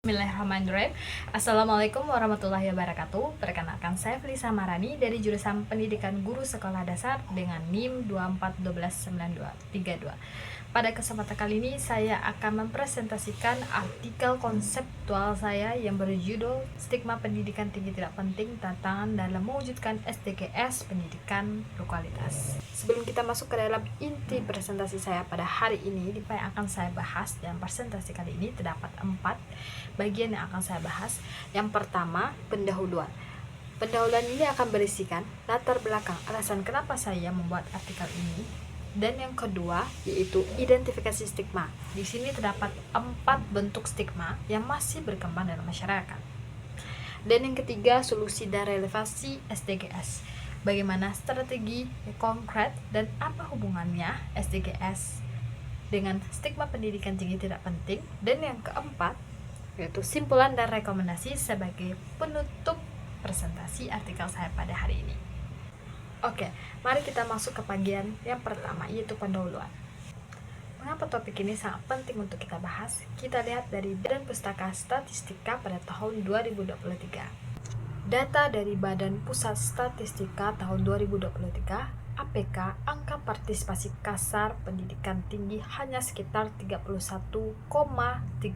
Bismillahirrahmanirrahim. Assalamualaikum warahmatullahi wabarakatuh. Perkenalkan, saya Felisa Marani dari jurusan Pendidikan Guru Sekolah Dasar dengan NIM 24129232. Pada kesempatan kali ini saya akan mempresentasikan artikel konseptual saya yang berjudul Stigma Pendidikan Tinggi Tidak Penting, Tantangan dalam Mewujudkan SDGs Pendidikan Berkualitas. Sebelum kita masuk ke dalam inti presentasi saya pada hari ini, apa yang akan saya bahas dalam presentasi kali ini terdapat 4 bagian yang akan saya bahas. Yang pertama, pendahuluan. Pendahuluan ini akan berisikan latar belakang alasan kenapa saya membuat artikel ini. Dan yang kedua yaitu identifikasi stigma. Di sini terdapat 4 bentuk stigma yang masih berkembang dalam masyarakat. Dan yang ketiga, solusi dan relevansi SDGs. Bagaimana strategi konkret dan apa hubungannya SDGs dengan stigma pendidikan tinggi tidak penting. Dan yang keempat yaitu simpulan dan rekomendasi sebagai penutup presentasi artikel saya pada hari ini. Oke, mari kita masuk ke bagian yang pertama, yaitu pendahuluan. Mengapa topik ini sangat penting untuk kita bahas? Kita lihat dari Badan Pustaka Statistika pada tahun 2023. Data dari Badan Pusat Statistika tahun 2023, APK, angka partisipasi kasar pendidikan tinggi hanya sekitar 31,39%.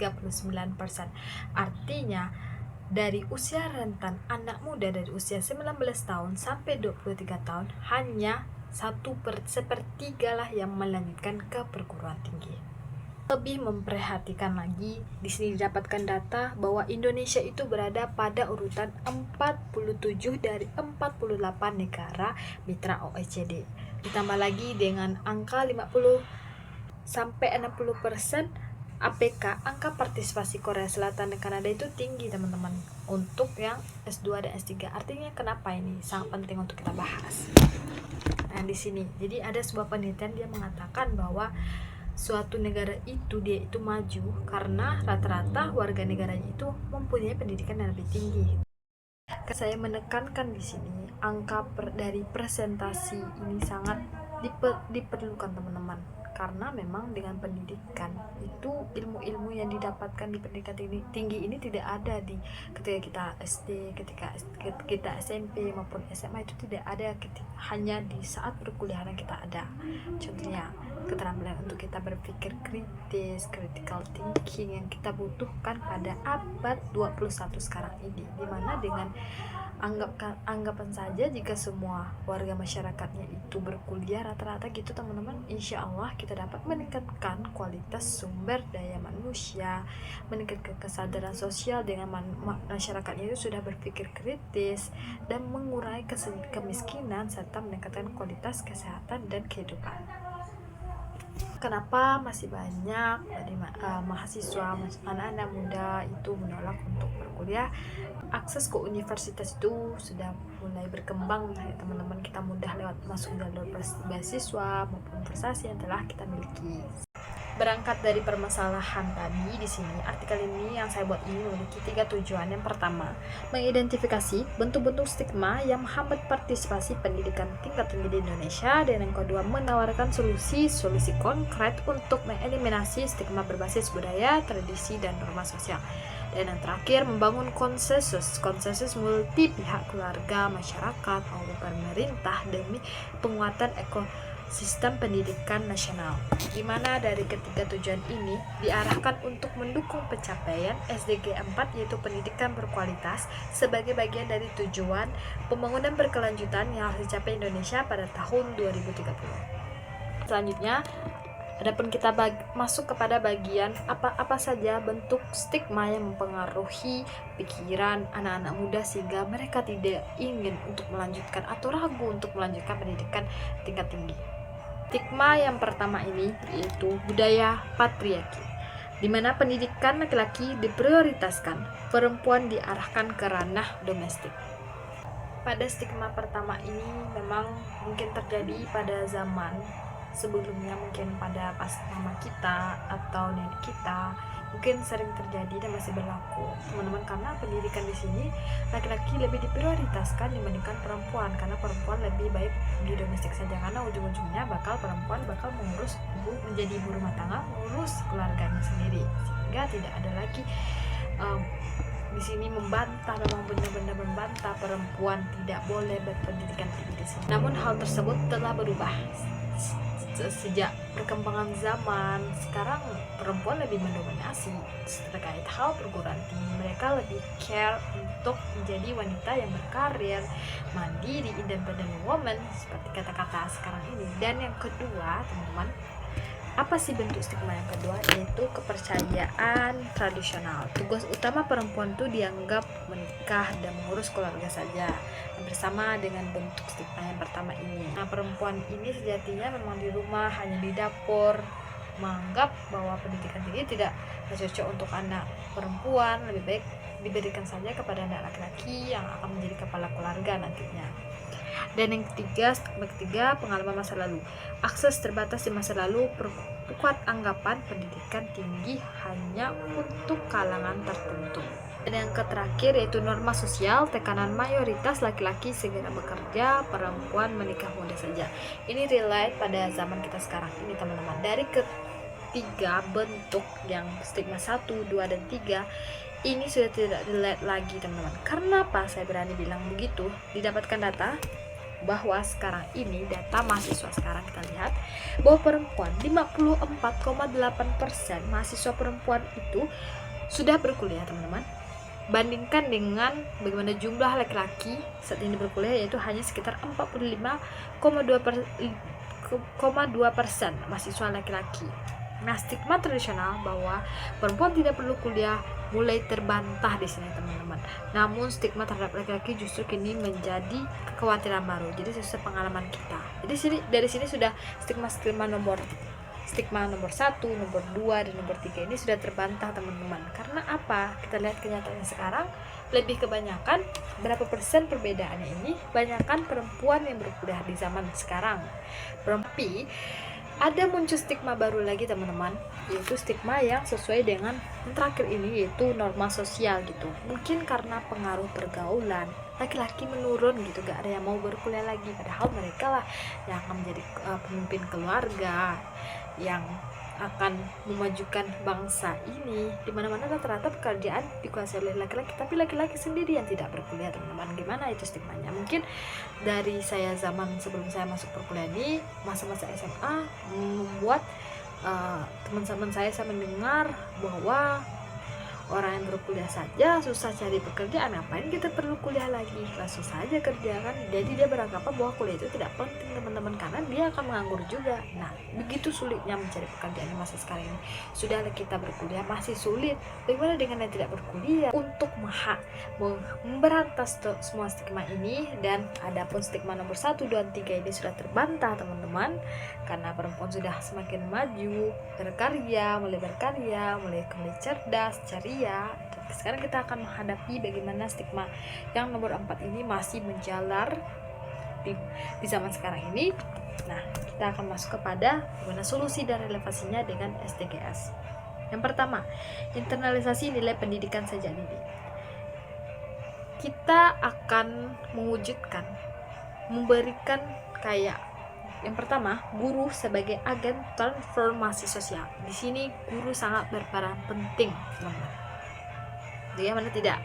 Artinya, dari usia rentan anak muda dari usia 19 tahun sampai 23 tahun, hanya 1/3 lah yang melanjutkan ke perguruan tinggi. Lebih memperhatikan lagi, di sini didapatkan data bahwa Indonesia itu berada pada urutan 47 dari 48 negara mitra OECD. Ditambah lagi dengan angka 50 sampai 60% APK, angka partisipasi Korea Selatan dan Kanada itu tinggi, teman-teman, untuk yang S2 dan S3. Artinya kenapa ini sangat penting untuk kita bahas. Nah, di sini jadi ada sebuah penelitian dia mengatakan bahwa suatu negara itu dia itu maju karena rata-rata warga negaranya itu mempunyai pendidikan yang lebih tinggi. Saya menekankan di sini angka dari presentasi ini sangat diperlukan, teman-teman, karena memang dengan pendidikan itu ilmu-ilmu yang didapatkan di pendidikan tinggi ini tidak ada di ketika kita SD, ketika kita SMP maupun SMA, itu tidak ada, hanya di saat perkuliahan kita ada. Contohnya keterampilan untuk kita berpikir kritis, critical thinking yang kita butuhkan pada abad 21 sekarang ini, dimana dengan anggapan saja jika semua warga masyarakatnya itu berkuliah rata-rata gitu, teman-teman, insya Allah kita dapat meningkatkan kualitas sumber daya manusia, meningkatkan kesadaran sosial dengan masyarakatnya itu sudah berpikir kritis dan mengurangi kemiskinan serta meningkatkan kualitas kesehatan dan kehidupan. Kenapa masih banyak dari mahasiswa, anak-anak muda itu menolak untuk berkuliah? Akses ke universitas itu sudah mulai berkembang, ya teman-teman, kita mudah lewat masuk jalur beasiswa maupun prestasi yang telah kita miliki. Berangkat dari permasalahan tadi, di sini artikel ini yang saya buat ini memiliki 3 tujuan. Yang pertama, mengidentifikasi bentuk-bentuk stigma yang menghambat partisipasi pendidikan tingkat tinggi di Indonesia, dan yang kedua, menawarkan solusi konkret untuk mengeliminasi stigma berbasis budaya, tradisi, dan norma sosial. Dan yang terakhir, membangun konsensus multi pihak, keluarga, masyarakat, maupun pemerintah demi penguatan sistem pendidikan nasional, di mana dari ketiga tujuan ini diarahkan untuk mendukung pencapaian SDG 4, yaitu pendidikan berkualitas, sebagai bagian dari tujuan pembangunan berkelanjutan yang harus dicapai Indonesia pada tahun 2030. Selanjutnya, adapun kita masuk kepada bagian apa saja bentuk stigma yang mempengaruhi pikiran anak-anak muda sehingga mereka tidak ingin untuk melanjutkan atau ragu untuk melanjutkan pendidikan tingkat tinggi. Stigma yang pertama ini yaitu budaya patriarki, di mana pendidikan laki-laki diprioritaskan, perempuan diarahkan ke ranah domestik. Pada stigma pertama ini memang mungkin terjadi pada zaman sebelumnya, mungkin pada pas mama kita atau nenek kita, mungkin sering terjadi dan masih berlaku, teman-teman, karena pendidikan di sini laki-laki lebih diprioritaskan dibandingkan perempuan, karena perempuan lebih baik di domestik saja, karena ujung-ujungnya perempuan bakal menjadi ibu rumah tangga, mengurus keluarganya sendiri, sehingga tidak ada lagi um, di sini membantah, memang benar-benar membantah perempuan tidak boleh berpendidikan tinggi di sini. Namun hal tersebut telah berubah sejak perkembangan zaman. Sekarang perempuan lebih mendominasi terkait hal perguruan tinggi. Mereka lebih care untuk menjadi wanita yang berkarir, mandiri, independent woman seperti kata-kata sekarang ini. Dan yang kedua, teman-teman, apa sih bentuk stigma yang kedua? Yaitu kepercayaan tradisional. Tugas utama perempuan itu dianggap menikah dan mengurus keluarga saja, bersama dengan bentuk stigma yang pertama ini. Nah, perempuan ini sejatinya memang di rumah, hanya di dapur, menganggap bahwa pendidikan tinggi tidak cocok untuk anak perempuan, lebih baik diberikan saja kepada anak laki-laki yang akan menjadi kepala keluarga nantinya. Dan yang ketiga, pengalaman masa lalu. Akses terbatas di masa lalu perkuat anggapan pendidikan tinggi hanya untuk kalangan tertentu. Dan yang terakhir yaitu norma sosial, tekanan mayoritas laki-laki segera bekerja, perempuan menikah muda saja. Ini relate pada zaman kita sekarang ini, teman-teman. Dari ketiga bentuk yang stigma 1, 2, dan 3 ini sudah tidak relate lagi, teman-teman. Karena apa saya berani bilang begitu? Didapatkan data bahwa sekarang ini, data mahasiswa sekarang kita lihat bahwa perempuan 54,8% mahasiswa perempuan itu sudah berkuliah, teman-teman. Bandingkan dengan bagaimana jumlah laki-laki saat ini berkuliah, yaitu hanya sekitar 45,2% mahasiswa laki-laki. Nah, stigma tradisional bahwa perempuan tidak perlu kuliah mulai terbantah di sini, teman-teman. Namun stigma terhadap laki-laki justru kini menjadi kekhawatiran baru. Jadi sesuai pengalaman kita. Jadi dari sini sudah stigma nomor 1, nomor 2, dan nomor 3 ini sudah terbantah, teman-teman. Karena apa? Kita lihat kenyataannya sekarang, lebih kebanyakan berapa persen perbedaannya ini, banyakkan perempuan yang berkuliah di zaman sekarang. Tapi ada muncul stigma baru lagi, teman-teman, yaitu stigma yang sesuai dengan yang terakhir ini, yaitu norma sosial gitu. Mungkin karena pengaruh pergaulan, laki-laki menurun gitu, gak ada yang mau berkuliah lagi, padahal mereka lah yang akan menjadi pemimpin keluarga, yang akan memajukan bangsa ini. Dimana-mana rata-rata pekerjaan dikuasai oleh laki-laki, tapi laki-laki sendiri yang tidak berkuliah, teman-teman. Gimana itu stigmanya? Mungkin dari saya zaman sebelum saya masuk perkuliahan ini, masa-masa SMA, membuat teman-teman saya mendengar bahwa orang yang berkuliah saja susah cari pekerjaan, ngapain kita perlu kuliah lagi, langsung saja kerja kan. Jadi dia beranggapan bahwa kuliah itu tidak penting, teman-teman, karena dia akan menganggur juga. Nah, begitu sulitnya mencari pekerjaan di masa sekarang ini. Sudahlah kita berkuliah masih sulit, bagaimana dengan yang tidak berkuliah? Untuk memberantas semua stigma ini, dan adapun stigma nomor 1, 2, 3 ini sudah terbantah, teman-teman, karena perempuan sudah semakin maju, mulai berkarya, mulai cerdas, ceria. Sekarang kita akan menghadapi bagaimana stigma yang nomor 4 ini masih menjalar di zaman sekarang ini. Nah, kita akan masuk kepada bagaimana solusi dan relevansinya dengan SDGs. Yang pertama, internalisasi nilai pendidikan sejak dini. Kita akan mewujudkan, memberikan kayak yang pertama, guru sebagai agen transformasi sosial. Di sini guru sangat berperan penting, teman-teman. Bagaimana tidak?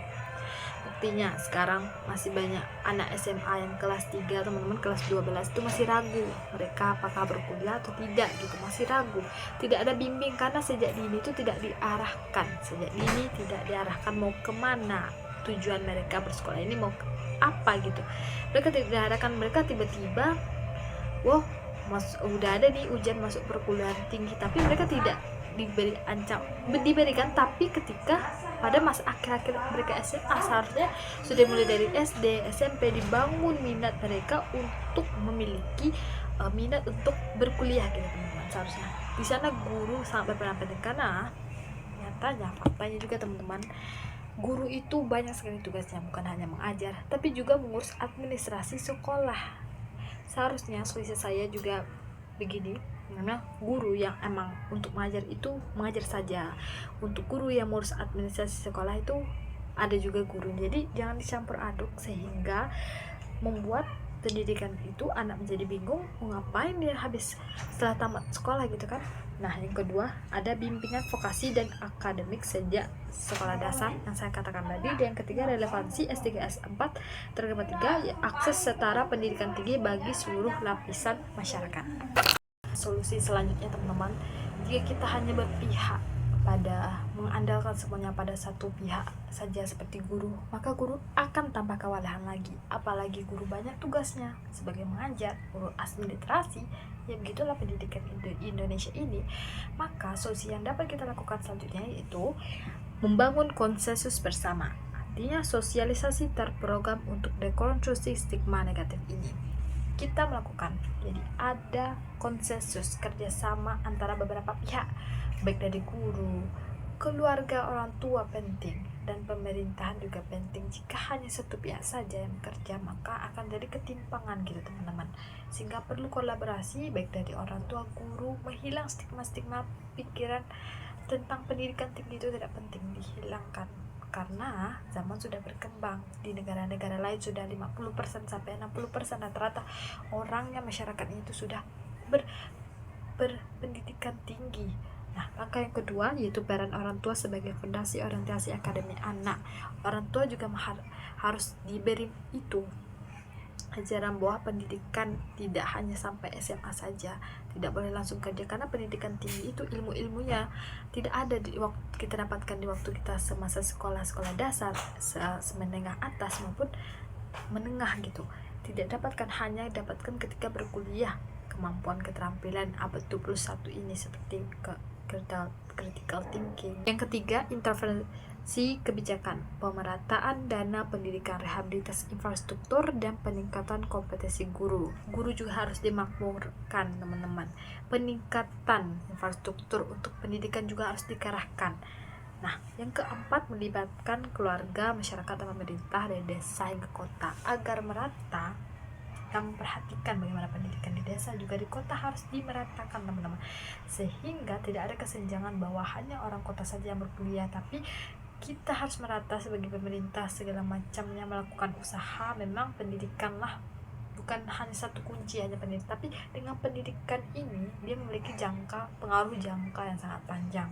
Buktinya sekarang masih banyak anak SMA yang kelas 3, teman-teman, kelas 12 itu masih ragu mereka apakah berkuliah atau tidak gitu, masih ragu. Tidak ada bimbing karena sejak dini itu tidak diarahkan. Sejak dini tidak diarahkan mau kemana, tujuan mereka bersekolah ini mau apa gitu. Mereka tidak diarahkan, mereka tiba-tiba udah ada nih ujian masuk perguruan tinggi, tapi mereka tidak diberikan, tapi ketika pada masa akhir-akhir mereka SMA, seharusnya sudah mulai dari SD, SMP dibangun minat mereka untuk memiliki minat untuk berkuliah gitu, teman-teman. Seharusnya di sana guru sangat berperan penting, karena nyatanya faktanya juga, teman-teman, guru itu banyak sekali tugasnya, bukan hanya mengajar tapi juga mengurus administrasi sekolah. Seharusnya solusi saya juga begini, karena guru yang emang untuk mengajar itu mengajar saja, untuk guru yang mengurus administrasi sekolah itu ada juga guru. Jadi jangan dicampur aduk sehingga membuat pendidikan itu anak menjadi bingung mau ngapain dia habis setelah tamat sekolah gitu kan. Nah, yang kedua, ada bimbingan vokasi dan akademik sejak sekolah dasar yang saya katakan tadi. Dan yang ketiga, relevansi S3 S4. Terus ketiga, ya, akses setara pendidikan tinggi bagi seluruh lapisan masyarakat. Solusi selanjutnya teman-teman, jika kita hanya berpihak pada mengandalkan semuanya pada satu pihak saja seperti guru, maka guru akan tambah kewalahan lagi. Apalagi guru banyak tugasnya sebagai mengajar, guru asli literasi, ya begitulah pendidikan Indonesia ini. Maka solusi yang dapat kita lakukan selanjutnya yaitu membangun konsensus bersama. Artinya sosialisasi terprogram untuk dekonstruksi stigma negatif ini. Kita melakukan, jadi ada konsensus kerjasama antara beberapa pihak, baik dari guru, keluarga, orang tua penting, dan pemerintahan juga penting. Jika hanya satu pihak saja yang bekerja, maka akan jadi ketimpangan gitu teman-teman. Sehingga perlu kolaborasi baik dari orang tua, guru, menghilang stigma-stigma pikiran tentang pendidikan tinggi itu tidak penting, dihilangkan. Karena zaman sudah berkembang, di negara-negara lain sudah 50% sampai 60% rata-rata orangnya, masyarakatnya itu sudah berpendidikan tinggi. Nah, langkah yang kedua yaitu peran orang tua sebagai fondasi orientasi akademik anak. Orang tua juga harus diberi itu ajaran bahwa pendidikan tidak hanya sampai SMA saja, tidak boleh langsung kerja, karena pendidikan tinggi itu ilmu-ilmunya tidak ada di waktu kita dapatkan di waktu kita semasa sekolah dasar, semenengah atas maupun menengah gitu. Tidak dapatkan, hanya dapatkan ketika berkuliah. Kemampuan keterampilan abad 21 ini seperti critical thinking. Yang ketiga, intervensi kebijakan, pemerataan dana pendidikan, rehabilitasi infrastruktur, dan peningkatan kompetensi guru. Guru juga harus dimakmurkan teman-teman. Peningkatan infrastruktur untuk pendidikan juga harus dikerahkan. Nah, yang keempat, melibatkan keluarga, masyarakat, dan pemerintah dari desa hingga kota agar merata. Yang memperhatikan bagaimana pendidikan di desa juga di kota harus dimeratakan teman-teman, sehingga tidak ada kesenjangan bahwa hanya orang kota saja yang berkuliah, tapi kita harus merata sebagai pemerintah segala macamnya melakukan usaha. Memang pendidikanlah bukan hanya satu kunci hanya pendidikan, tapi dengan pendidikan ini dia memiliki pengaruh jangka yang sangat panjang,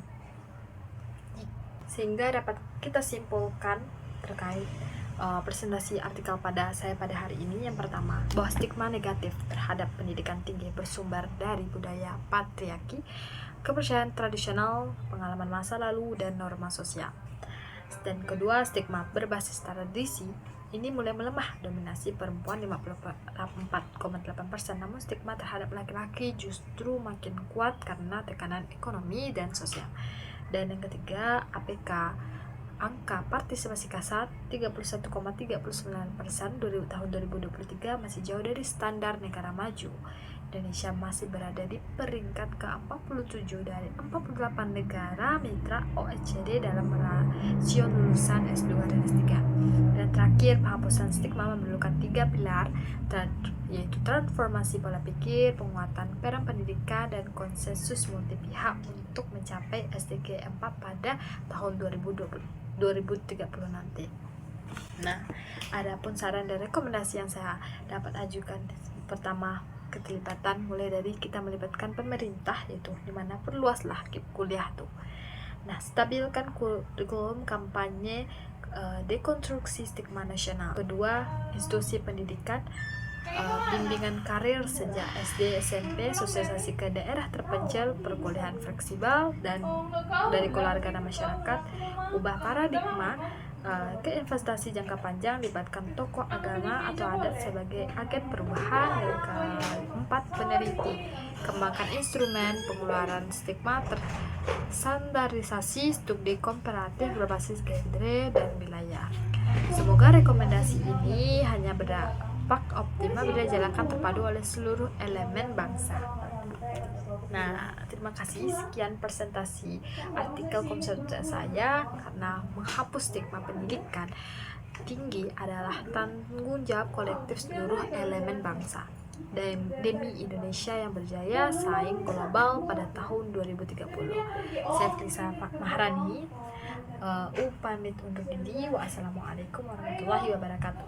sehingga dapat kita simpulkan terkait presentasi artikel pada hari ini. Yang pertama, bahwa stigma negatif terhadap pendidikan tinggi bersumber dari budaya patriarki, kepercayaan tradisional, pengalaman masa lalu, dan norma sosial. Dan kedua, stigma berbasis tradisi ini mulai melemah, dominasi perempuan 54,8%, namun stigma terhadap laki-laki justru makin kuat karena tekanan ekonomi dan sosial. Dan yang ketiga, APK, angka partisipasi kasar 31,39% tahun 2023 masih jauh dari standar negara maju. Indonesia masih berada di peringkat ke-47 dari 48 negara mitra OECD dalam rasio lulusan S2 dan S3. Dan terakhir, penghapusan stigma memerlukan 3 pilar, yaitu transformasi pola pikir, penguatan peran pendidikan, dan konsensus multi pihak untuk mencapai SDG 4 pada tahun 2030 nanti. Nah, adapun saran dan rekomendasi yang saya dapat ajukan, pertama, keterlibatan, mulai dari kita melibatkan pemerintah, yaitu dimana perluaslah kuliah tuh. Nah, stabilkan kurikulum kampanye dekonstruksi stigma nasional. Kedua, institusi pendidikan, bimbingan karir sejak SD, SMP, sosialisasi ke daerah terpencil, perkuliahan fleksibel, dan dari keluarga dan masyarakat, ubah paradigma ke investasi jangka panjang, libatkan tokoh agama atau adat sebagai agen perubahan. Yang keempat, peneliti, kembangkan instrumen pengeluaran stigma terstandarisasi studi komparatif berbasis genre dan wilayah. Semoga rekomendasi ini hanya berdampak optimal bila dijalankan terpadu oleh seluruh elemen bangsa. Nah, terima kasih. Sekian presentasi artikel konsultasi saya, karena menghapus stigma pendidikan tinggi adalah tanggung jawab kolektif seluruh elemen bangsa. Demi Indonesia yang berjaya saing global pada tahun 2030. Saya Lisa Maharani, pamit undur diri. Wassalamualaikum warahmatullahi wabarakatuh.